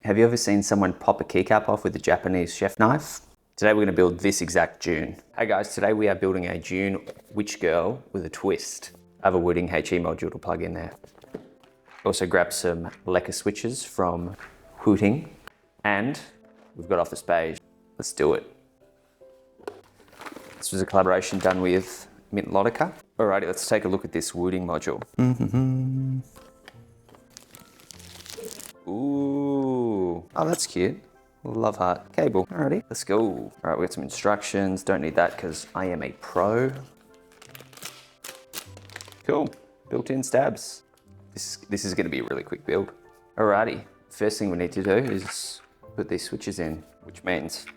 Have you ever seen someone pop a keycap off with a Japanese chef knife? Today we're going to build this exact June. Hey guys, today we are building a June witch girl with a twist. I have a WOOTING HE module to plug in there. Also grab some lacquer switches from WOOTING, and we've got Office Beige. Let's do it. This was a collaboration done with Mint Lotica. Alrighty, let's take a look at this WOOTING module. Ooh, oh that's cute. Love heart cable. Alrighty, let's go. All right, we got some instructions. Don't need that because I am a pro. Cool, built-in stabs. This is gonna be a really quick build. Alrighty, first thing we need to do is put these switches in, which means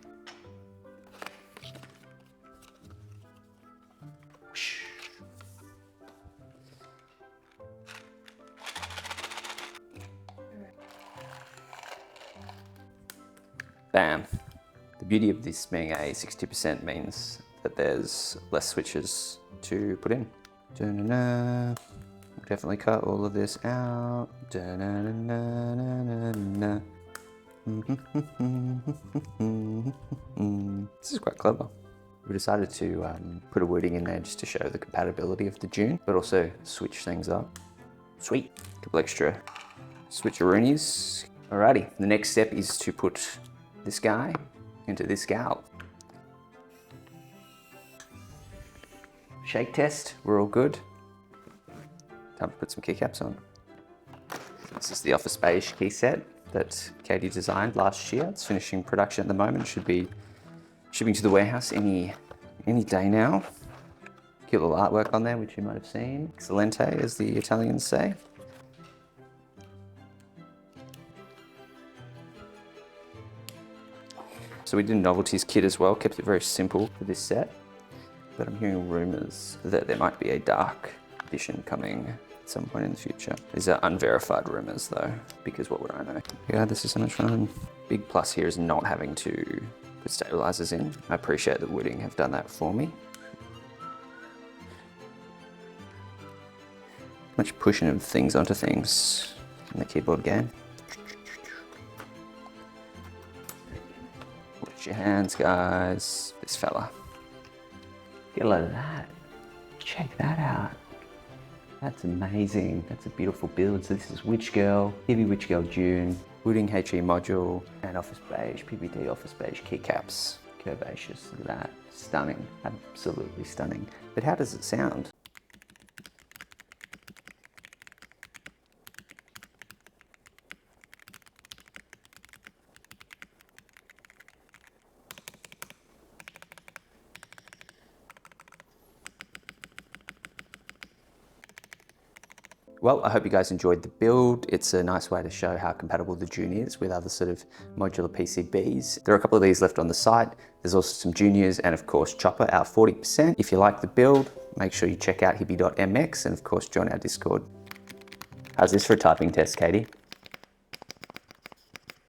bam. The beauty of this being a 60% means that there's less switches to put in. Da-na-na. Definitely cut all of this out. Da-na-na-na-na-na-na. This is quite clever. We decided to put a WOOTING in there just to show the compatibility of the June, but also switch things up. Sweet. A couple extra switcheroonies. Alrighty, the next step is to put this guy into this gal. Shake test, we're all good. Time to put some keycaps on. This is the Office Beige key set that Katie designed last year. It's finishing production at the moment. Should be shipping to the warehouse any day now. Cute little artwork on there, which you might have seen. Excelente, as the Italians say. So we did a novelties kit as well, kept it very simple for this set. But I'm hearing rumors that there might be a dark edition coming at some point in the future. These are unverified rumors though, because what would I know? Yeah, this is so much fun. Big plus here is not having to put stabilizers in. I appreciate that WOOTING have done that for me. Much pushing of things onto things in the keyboard game. Watch your hands, guys. This fella. Get a load of that. Check that out. That's amazing. That's a beautiful build. So this is Witch Girl, HIBI Witch Girl June, WOOTING HE module, and Office Beige, PBD Office Beige keycaps. Curvaceous, look at that. Stunning, absolutely stunning. But how does it sound? Well, I hope you guys enjoyed the build. It's a nice way to show how compatible the June is with other sort of modular PCBs. There are a couple of these left on the site. There's also some juniors and of course Chopper out 40%. If you like the build, make sure you check out hibi.mx and of course join our Discord. How's this for a typing test, Katie?